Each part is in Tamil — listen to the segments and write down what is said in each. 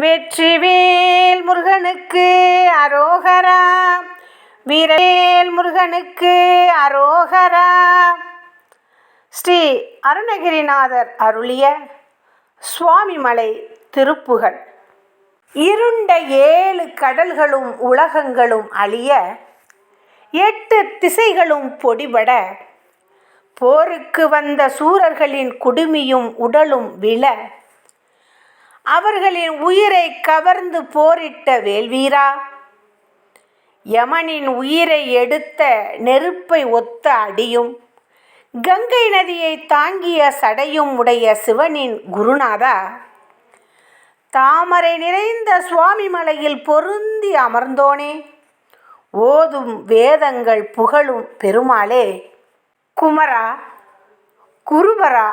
வெற்றிவேல் முருகனுக்கு அரோகரா. வீரவேல் முருகனுக்கு அரோகரா. ஸ்ரீ அருணகிரிநாதர் அருளிய சுவாமிமலை திருப்புகழ். இருண்ட 7 கடல்களும் உலகங்களும் அழிய, 8 திசைகளும் பொடிபட, போருக்கு வந்த சூரர்களின் குடுமியும் உடலும் விழ, அவர்களின் உயிரை கவர்ந்து போரிட்ட வேல்வீரா, யமனின் உயிரை எடுத்த நெருப்பை ஒத்த அடியும் கங்கை நதியை தாங்கிய சடையும் உடைய சிவனின் குருநாதா, தாமரை நிறைந்த சுவாமிமலையில் பொருந்தி அமர்ந்தோனே, ஓதும் வேதங்கள் புகழும் பெருமாளே, குமரா, குருபரா,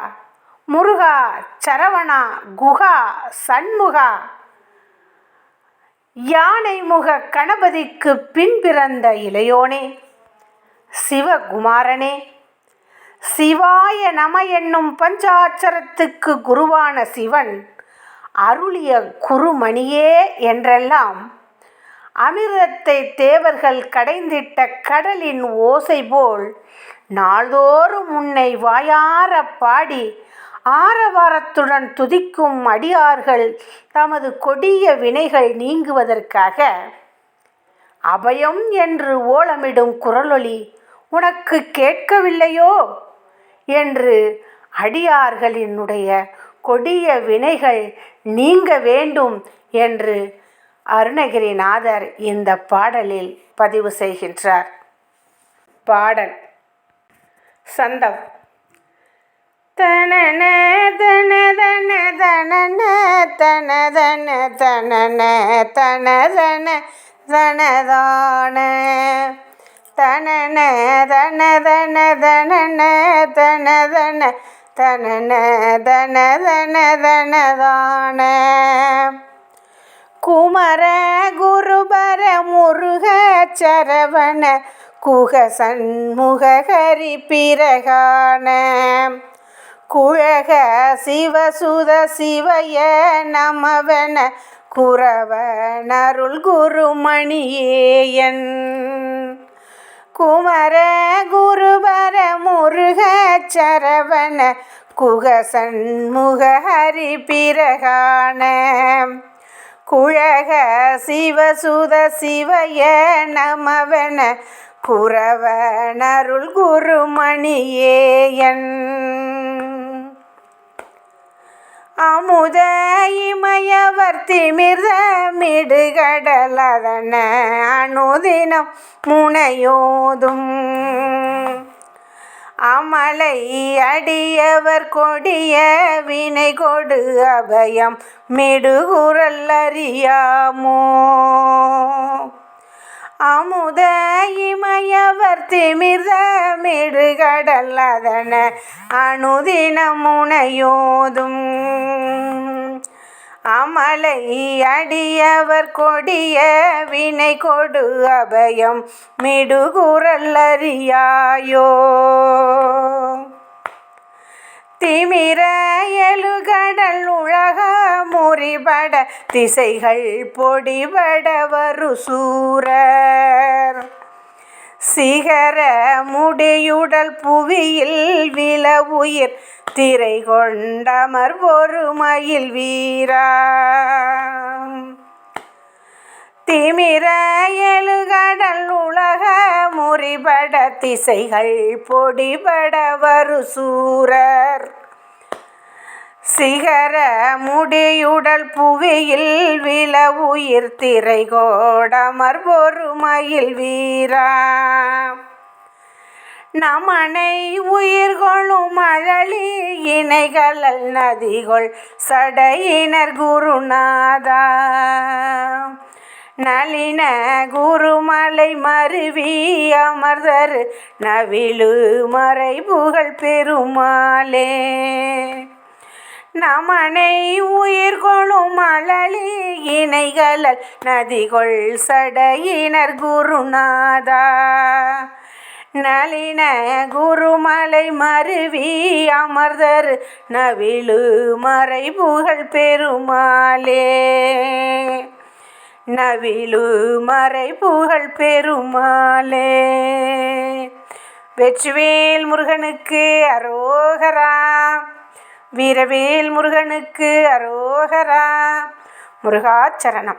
முருகா, சரவணா, குகா, சண்முகா, யானைமுக கணபதிக்கு பின் பிறந்த இளையோனே, சிவகுமாரனே, சிவாய நம என்னும் பஞ்சாட்சரத்துக்கு குருவான சிவன் அருளிய குருமணியே என்றெல்லாம் அமிர்தத்தை தேவர்கள் கடைந்திட்ட கடலின் ஓசை போல் நாள்தோறும் உன்னை வாயார பாடி ஆரவாரத்துடன் துதிக்கும் அடியார்கள் தமது கொடிய வினைகள் நீங்குவதற்காக அபயம் என்று ஓலமிடும் குரலொலி உனக்கு கேட்கவில்லையோ என்று அடியார்களினுடைய கொடிய வினைகள் நீங்க வேண்டும் என்று அருணகிரிநாதர் இந்த பாடலில் பதிவு செய்கின்றார். பாடல். சந்தம். தனன தன தன தனன தன தன தனன தனதன தனதான தனன தன தன தனன தனதன தனன தனதன தனதான குமர குருபர முருக சரவண குக சண்முக ஹரி பிரகான குழக சிவசுத சிவய நமவன குரவனருள் குருமணியேயன் குமர குருபர முருக சரவண குக சண்முக ஹரி பிரகான குழக சிவசுத சிவய நமவன குரவனருள் குருமணியேயன் அமுத இமயவர் திமிர்த மிடுகடலதன அனுதினம் முனையோதும் அமலை அடியவர் கொடிய வினை கொடு அபயம் மிடுகுரல் அறியாமோ அமுத இமயவர் திமிர்த மிடுகடல் அதன அனுதினம் முனையோதும் அமலை அடியவர் கொடிய வினை கொடு அபயம் மிடுகுரல் அறியாயோ திமிர எழுகடல் உலக முறிபட திசைகள் பொடிபட வரு சூரர் சிகர முடியுடல் புவியில் வில உயிர் திரை கொண்டமர் ஒரு மயில் வீரா திமிர எழுகடல் உலக முறிபட திசைகள் பொடிபட வரு சூரர் சிகர முடியுடல் புவியில் வில உயிர் திரை கோடமர் ஒரு மயில் வீரா நமனை உயிர்கொள்ளும் அழலி இணைகளல் நதிகள் சடையினர் குருநாதா நளின குருமலை மருவி அமர்தரு நவிலு மறை புகழ் பெருமாளே நமனை உயிர்கொள்ளும் அழலி இணைகளல் நதிகள் சடையினர் குருநாதா நளின குருமலை மருவி அமர்தர் நவிலு மறை புகழ் பெருமாளே. நவிலு மறை புகழ் பெருமாளே. வெற்றிவேல் முருகனுக்கு அரோகரா. வீரவேல் முருகனுக்கு அரோகரா. முருகாச்சரணம்.